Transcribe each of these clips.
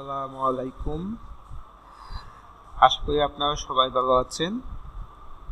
আসসালামু আলাইকুম। আশা করি আপনারা সবাই ভালো আছেন।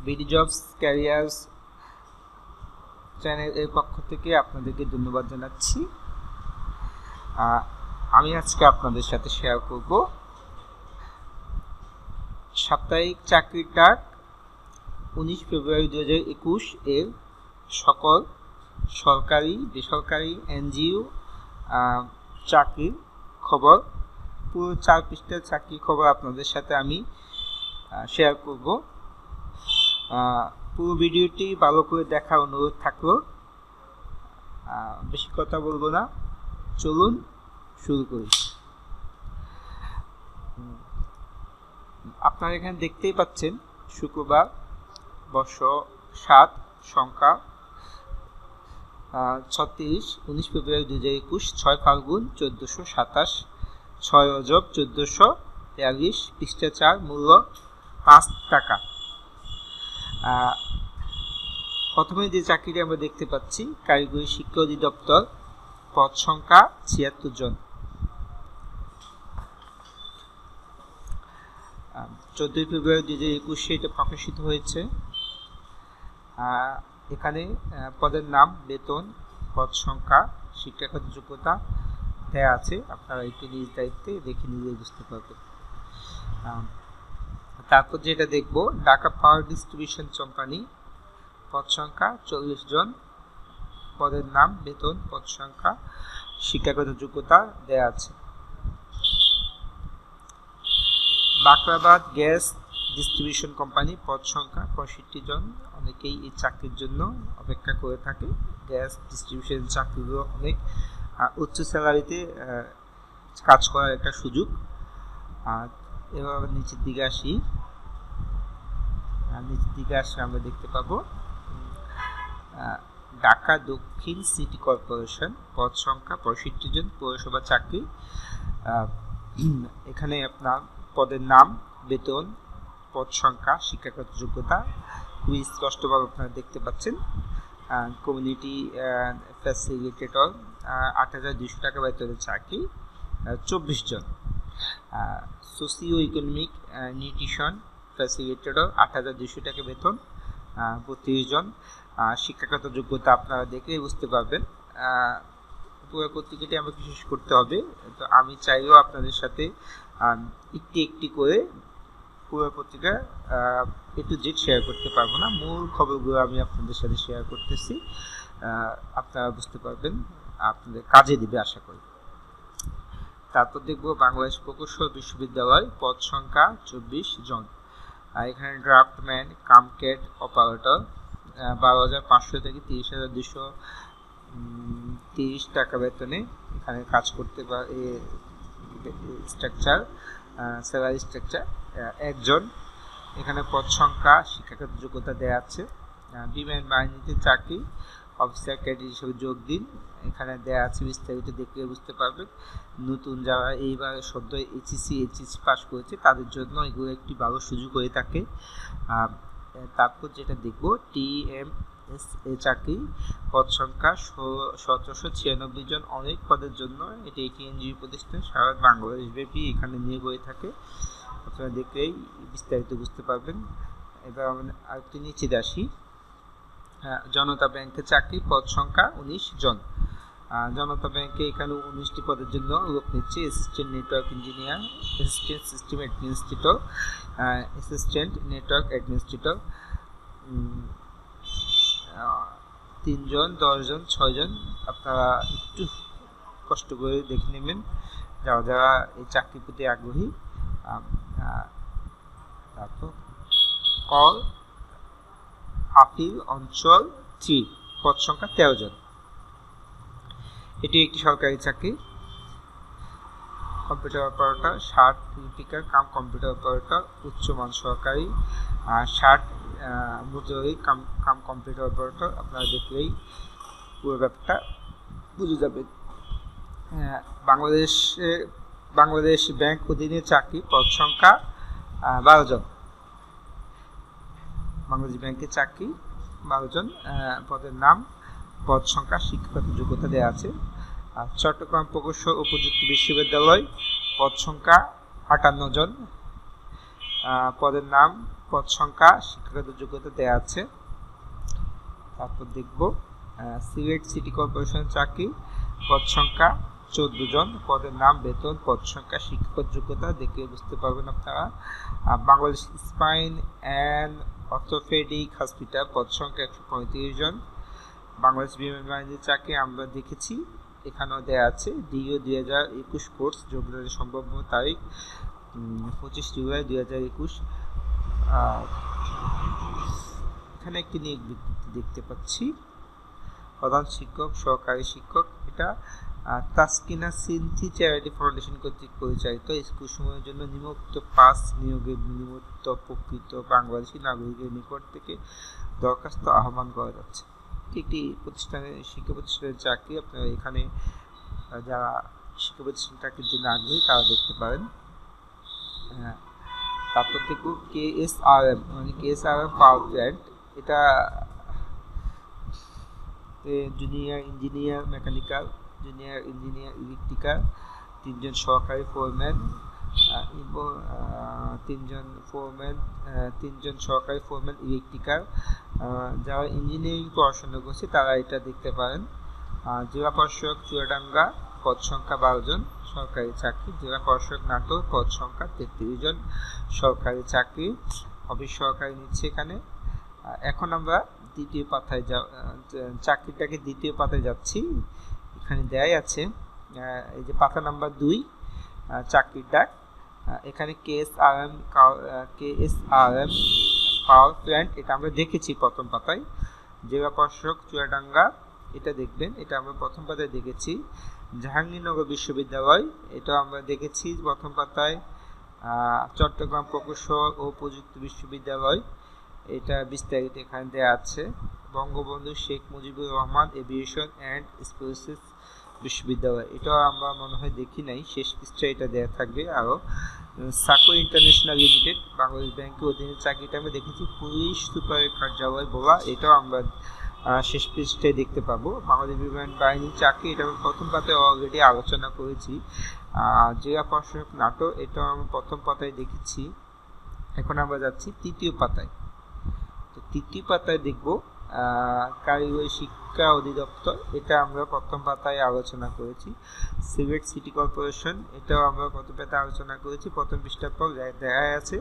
বিডি জবস ক্যারিয়ার্স চ্যানেলের পক্ষ থেকে আপনাদেরকে ধন্যবাদ জানাচ্ছি। আমি আজকে আপনাদের সাথে শেয়ার করব সাপ্তাহিক চাকরির ডাক 19 ফেব্রুয়ারি 2021 এর সকল সরকারি বেসরকারি এনজিও চাকরির খবর। পুরো 4 পৃষ্ঠার চাকরির খবর আপনাদের সাথে আমি শেয়ার করব। পুরো ভিডিওটি ভালো করে দেখার অনুরোধ থাকলো। বেশি কথা বলবো না, চলুন শুরু করি। আপনারা এখানে দেখতেই পাচ্ছেন শুক্রবার, বর্ষ 7, সংখ্যা 36, 19 ফেব্রুয়ারি 2021, 6 ফাল্গুন 1427, 6 রজব 1443, পৃষ্ঠা 4, মূল্য 5 টাকা। প্রথমে যে চাকরিটি আমরা দেখতে পাচ্ছি, কারিগরি শিক্ষা অধিদপ্তর, পদ সংখ্যা 76 জন। 14 ফেব্রুয়ারি 2021 এটা প্রকাশিত হয়েছে। এখানে পদের নাম, বেতন, পদ সংখ্যা, শিক্ষাগত যোগ্যতা দেওয়া আছে। আপনারা একটু নিজ দায়িত্বে দেখে নিজেই বুঝতে পারবেন। তারপর যেটা দেখব, ঢাকা পাওয়ার ডিস্ট্রিবিউশন কোম্পানি, পদ সংখ্যা 40 জন, পদের নাম, বেতন, পদ সংখ্যা, শিক্ষাগত যোগ্যতা দেওয়া আছে। বাকরাবাদ গ্যাস ডিস্ট্রিবিউশন কোম্পানি, পদ সংখ্যা 65 জন। অনেকেই এই চাকরির জন্য অপেক্ষা করে থাকে। গ্যাস ডিস্ট্রিবিউশন চাকরিগুলো অনেক উচ্চ স্যালারিতে কাজ করার একটা সুযোগ। আর এবার নিচের দিকে আসি, আমরা দেখতে পাবো ঢাকা দক্ষিণ সিটি কর্পোরেশন, পদ সংখ্যা 65 জন, পৌরসভা চাকরি। এখানে আপনার পদের নাম, বেতন, পদ সংখ্যা, শিক্ষাগত যোগ্যতা খুবই স্পষ্টভাবে আপনারা দেখতে পাচ্ছেন। কমিউনিটি ফ্যাসিলিটেটর 8,200 টাকা বেতনের চাকরি, 24 জন। সোসিও ইকোনমিক নিউট্রিশন ফ্যাসিলিটেটর 8,200 টাকা বেতন, 32 জন। শিক্ষাগত যোগ্যতা আপনারা দেখলেই বুঝতে পারবেন। পুরো পত্রিকাটি আমাকে শেষ করতে হবে, তো আমি চাইলেও আপনাদের সাথে একটি করে পুরো পত্রিকা A to Z শেয়ার করতে পারবো না। মূল খবরগুলো আমি আপনাদের সাথে শেয়ার করতেছি, আপনারা বুঝতে পারবেন, আপনাদের কাজে দিবে আশা করি। তারপর দেখব বাংলাদেশ প্রকৌশল বিশ্ববিদ্যালয়, পদ সংখ্যা 24 জন। এখানে ড্রাফটম্যান কাম ক্যাড অপারেটর, 12,500 থেকে 30,230 টাকা বেতনে এখানে কাজ করতে পারে। স্ট্রাকচার, স্যালারি স্ট্রাকচার 1 জন। এখানে পদ সংখ্যা, শিক্ষাগত যোগ্যতা দেওয়া আছে। বিমান বাহিনীতে চাকরি, অফিসার ক্যাডেট হিসেবে যোগ দিন। এখানে দেওয়া আছে, বিস্তারিত দেখলে বুঝতে পারবেন। নতুন যারা এইবার সদ্য এইচএসসি পাস করেছে তাদের জন্য এগুলো একটি ভালো সুযোগ হয়ে থাকে। তারপর যেটা দেখব, টিএমএসএ চাকরি, পদ সংখ্যা 1796 জন। অনেক পদের জন্য এটি একটি এনজিও প্রতিষ্ঠান, সারা বাংলাদেশ ব্যাপী এখানে নিয়োগ হয়ে থাকে। আপনারা দেখলেই বিস্তারিত বুঝতে পারবেন। এবার আমরা আরেকটু নিচে আসি, জনতা ব্যাংকে চাকরি, পদ সংখ্যা 19 জন। জনতা ব্যাংকে এখানে 19টি পদের জন্য লোক নিচ্ছে। Assistant network engineer, assistant system administrator, assistant network administrator 3 জন, 10 জন, 6 জন। আপনারা একটু কষ্ট করে দেখে নেবেন যারা এই চাকরির প্রতি আগ্রহী। তারপর কল আপিল অঞ্চল 3, পদ সংখ্যা 13 জন। এটি একটি সরকারি চাকরি। কম্পিউটার অপারেটর, 60 লিপিকার কাম কম্পিউটার অপারেটর, উচ্চমান সরকারি, 60 মজুরি কাম কম্পিউটার অপারেটর। আপনারা দেখলেই পুরো ব্যাপারটা বুঝে যাবেন। বাংলাদেশ ব্যাংক অধীনে চাকরি, পদ সংখ্যা 12 জন। বাংলাদেশ ব্যাংকের চাকরি 12 জন, পদের নাম, পদ সংখ্যা, শিক্ষাগত যোগ্যতা দেওয়া আছে। চট্টগ্রাম প্রকৌশল ও প্রযুক্তি বিশ্ববিদ্যালয়, পদ সংখ্যা 58 জন। পদের নাম, পদ সংখ্যা, শিক্ষাগত যোগ্যতা দেওয়া আছে। তারপর দেখব সিলেট সিটি কর্পোরেশন চাকরি, পদ সংখ্যা 14 জন। পদের নাম, বেতন, পদ সংখ্যা, শিক্ষাগত যোগ্যতা দেখে বুঝতে পারবেন আপনারা। Bangladesh spine and orthopaedic hospital, পদ সংখ্যা 135 জন। বাংলাদেশ বিমান বাহিনীর চাকরি আমরা দেখেছি, এখানেও দেওয়া আছে। ডিও 2021 কোর্স, যোগদানের সম্ভাব্য তারিখ 25 জুলাই 2021। এখানে একটি নিয়োগ বিজ্ঞপ্তি দেখতে পাচ্ছি, প্রধান শিক্ষক, সহকারী শিক্ষক। এটা তাসকিনা সিনথি চ্যারিটি ফাউন্ডেশন কর্তৃক পরিচালিত। স্কুল সময়ের জন্য নিম্নোক্ত 5 নিয়োগের নিমিত্ত প্রকৃত বাংলাদেশি নাগরিকের নিকট থেকে দরখাস্ত আহ্বান করা যাচ্ছে। একটি প্রতিষ্ঠানের, শিক্ষা প্রতিষ্ঠানের চাকরি। আপনারা এখানে যারা শিক্ষা প্রতিষ্ঠান চাকরির জন্য আগ্রহী তারা দেখতে পারেন। তারপর দেখব KSRM, মানে KSRM পাওয়ার প্ল্যান্ট। এটা junior engineer mechanical, junior engineer electrical, 3 জন সহকারী ফোরম্যান, 3 জন সহকারী ফোরম্যান ইলেকট্রিক্যাল। যারা ইঞ্জিনিয়ারিং পড়াশোনা করছে তারা এটা দেখতে পারেন। জেলা প্রশাসক চুয়াডাঙ্গা, পদ সংখ্যা 12 জন, সরকারি চাকরি। জেলা প্রশাসক নাটোর, পদ সংখ্যা 33 জন, সরকারি চাকরি। অফিস সহকারী নিচ্ছে এখানে। এখন আমরা দ্বিতীয় পাতায় চাকরিটাকে দ্বিতীয় পাতায় যাচ্ছি। এখানে দেয়াই আছে, এই যে পাতা নাম্বার 2, চাকরির ডাক। এখানে KSRM পাওয়ার প্ল্যান্ট, এটা আমরা দেখেছি প্রথম পাতায়। জেলা প্রশাসক চুয়াডাঙ্গা, এটা দেখবেন, এটা আমরা প্রথম পাতায় দেখেছি। জাহাঙ্গীরনগর বিশ্ববিদ্যালয়, এটা আমরা দেখেছি প্রথম পাতায়। চট্টগ্রাম প্রকৌশল ও প্রযুক্তি বিশ্ববিদ্যালয়, এটা বিস্তারিত এখানে দেওয়া আছে। Bangabandhu Sheikh Mujibur Rahman aviation and space বিশ্ববিদ্যালয়, এটাও আমরা মনে হয় দেখি নাই, শেষ পৃষ্ঠায় এটা দেওয়া থাকবে। আরও সাকো ইন্টারন্যাশনাল লিমিটেড, বাংলাদেশ ব্যাংকের অধীনে চাকরিটা আমরা দেখেছি। পুলিশ সুপারের কার্যালয় বোলা, এটাও আমরা শেষ পৃষ্ঠায় দেখতে পাবো। বাংলাদেশ বিমান বাহিনীর চাকরি, এটা আমি প্রথম পাতায় অলরেডি আলোচনা করেছি। জেলা প্রশাসক নাটোর, এটাও আমি প্রথম পাতায় দেখেছি। এখন আমরা যাচ্ছি তৃতীয় পাতায়। তো তৃতীয় পাতায় দেখব কারিগরি শিক্ষা অধিদপ্তর, এটা আমরা প্রথম পাতায় আলোচনা করেছি। সিলেট সিটি কর্পোরেশন, এটাও আমরা প্রথম পাতায় আলোচনা করেছি। প্রথম পৃষ্ঠার পর দেখা আছে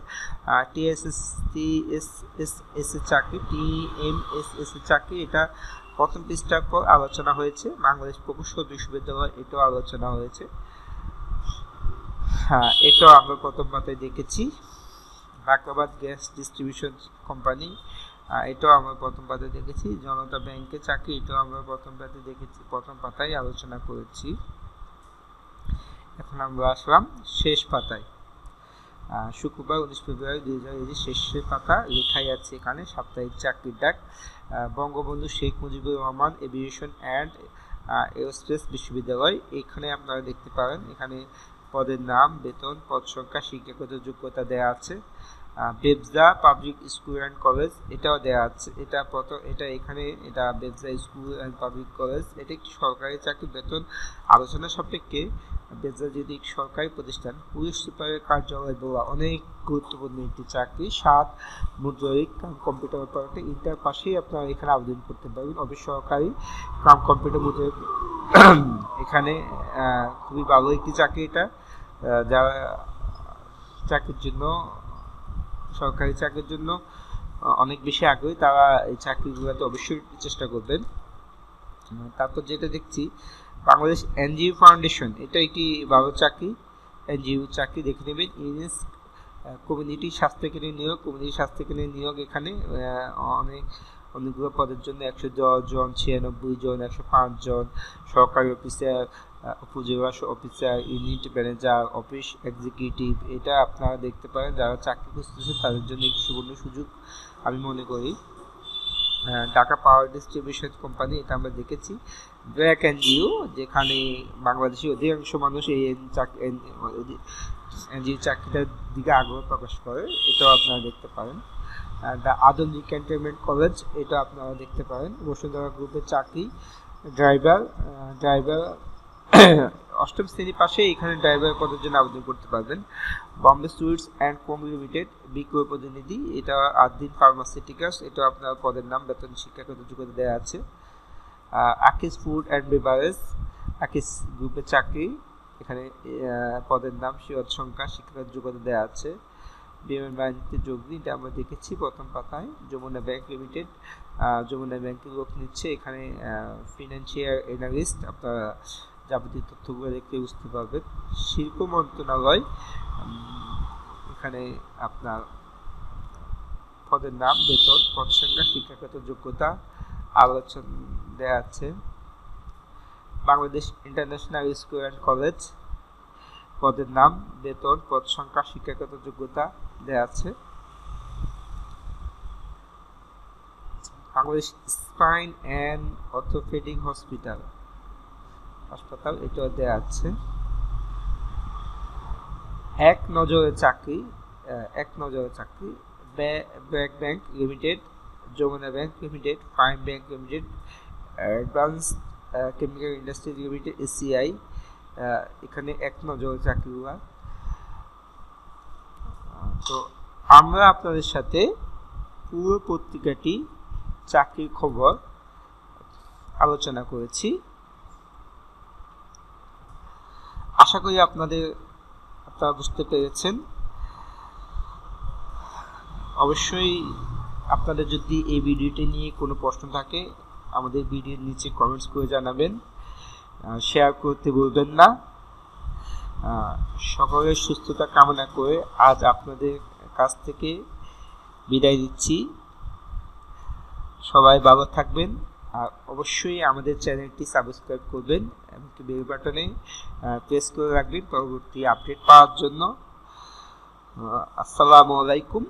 TSS চাকরি, TMSS চাকরি, এটা প্রথম পৃষ্ঠার পর আলোচনা হয়েছে। বাংলাদেশ প্রকৌশল বিশ্ববিদ্যালয়, এটাও আলোচনা হয়েছে। এটাও আমরা প্রথম পাতায় দেখেছি। বাকাবাদ গ্যাস ডিস্ট্রিবিউশন কোম্পানি, এটাও আমরা প্রথম পাতায় দেখেছি। জনতা ব্যাংকের চাকরি, এটাও আমরা প্রথম পাতায় দেখেছি, প্রথম পাতায় আলোচনা করেছি। এখন আমরা আসলাম শেষ পাতায়। শুক্রবার 19 ফেব্রুয়ারি 2020 শেষের পাতা, লেখাই আছে এখানে সাপ্তাহিক চাকরির ডাক। Bangabandhu Sheikh Mujibur Rahman aviation and aerospace বিশ্ববিদ্যালয়, এখানে আপনারা দেখতে পারেন। এখানে পদের নাম, বেতন, পদ সংখ্যা, শিক্ষাগত যোগ্যতা দেওয়া আছে। বেবজা পাবলিক স্কুল অ্যান্ড কলেজ, এটাও দেওয়া আছে। এটা এখানে এটা বেবজা স্কুল অ্যান্ড পাবলিক কলেজ, এটা একটি সরকারি চাকরি। বেতন আলোচনা সাপেক্ষে বেবজা যদি সরকারি প্রতিষ্ঠান, পুলিশ সুপারের কার্যালয় দেওয়া, অনেক গুরুত্বপূর্ণ একটি চাকরি। 7 মুদ্রিক কম্পিউটার অপারেটর, ইন্টার পাশেই আপনারা এখানে আবেদন করতে পারবেন। অফিস সহকারী কম্পিউটার মুদ্রিক, এখানে খুবই ভালো একটি চাকরি। এটা যারা চাকরির জন্য, সরকারি চাকরির জন্য অনেক বেশি আগ্রহী, তারা এই চাকরিগুলোতে অবশ্যই চেষ্টা করবেন। তারপর যেটা দেখছি বাংলাদেশ এনজিও ফাউন্ডেশন, এটা একটি ভালো চাকরি, এনজিও চাকরি, দেখে নেবেন। ইউনেস কমিউনিটি স্বাস্থ্যকেন্দ্রের নিয়োগ, কমিউনিটি স্বাস্থ্যকেন্দ্রের নিয়োগ, এখানে অনেকগুলো পদের জন্য 110 জন, 96 জন, 105 জন, সরকারি অফিসার, উপজেলা officer, unit manager, office executive, এটা আপনারা দেখতে পারেন। যারা চাকরি খুঁজতেছে তাদের জন্য একটি সুবর্ণ সুযোগ আমি মনে করি। ঢাকা পাওয়ার ডিস্ট্রিবিউশন কোম্পানি, এটা আমরা দেখেছি। ব্র্যাক এনজিও, যেখানে বাংলাদেশি অধিকাংশ মানুষ এই এনজিও চাকরিটার দিকে আগ্রহ প্রকাশ করে, এটাও আপনারা দেখতে পারেন। দ্য আধুনিক ক্যান্টনমেন্ট কলেজ, এটা আপনারা দেখতে পারেন। বসুন্ধরা গ্রুপের চাকরি, ড্রাইভার অষ্টম শ্রেণী পাশে এখানে ড্রাইভার পদের জন্য আবেদন করতে পারবেন। Bombay sweets and company limited বিক্রয় প্রতিনিধি, এটা আদিন ফার্মাসিউটিক্যালস, এটা আপনার পদের নাম, বেতন, শিক্ষাগত যোগ্যতা দেওয়া আছে। আকিস ফুড অ্যান্ড বেভারেজ, আকিস গ্রুপের চাকরি, এখানে পদের নাম, পদ সংখ্যা, শিক্ষাগত যোগ্যতা দেওয়া আছে। বিমান বাহিনীতে যোগ দিন, এটা আমরা দেখেছি প্রথম পাতায়। যমুনা ব্যাংক লিমিটেড, যমুনা ব্যাংকে লোক নিচ্ছে, এখানে ফিনান্সিয়াল অ্যানালিস্ট, আপনারা যাবতীয় তথ্যগুলো দেখতে বুঝতে পারবেন। শিল্প মন্ত্রণালয়, এখানে আপনার পদের নাম, বেতন, পদ সংখ্যা, শিক্ষাগত যোগ্যতা আলোচনা দেওয়া আছে। Bangladesh international school and college, পদের নাম, বেতন, পদ সংখ্যা, শিক্ষাগত যোগ্যতা দেওয়া আছে। বাংলাদেশ স্পাইন অ্যান্ড অর্থোপেডিক হাসপাতাল, এটাও দেওয়া আছে। এক নজরে চাকরি, BRAC bank limited, Jamuna bank limited, prime bank limited, advance chemical industry limited, ACI, এখানে এক নজরে চাকরিগুলো। তো আমরা আপনাদের সাথে পুরো পত্রিকাটি চাকরির খবর আলোচনা করেছি। আশা করি আপনারা বুঝতে পেরেছেন। অবশ্যই আপনাদের যদি এই ভিডিওটি নিয়ে কোনো প্রশ্ন থাকে আমাদের ভিডিওর নিচে কমেন্টস করে জানাবেন, শেয়ার করতে ভুলবেন না। সকলের সুস্থতা কামনা করে আজ আপনাদের কাছ থেকে বিদায় দিচ্ছি। সবাই ভালো থাকবেন, আর অবশ্যই আমাদের চ্যানেলটি সাবস্ক্রাইব করবেন এবং বেল বাটনে প্রেস করে রাখবেন পরবর্তী আপডেট পাওয়ার জন্য। আসসালামু আলাইকুম।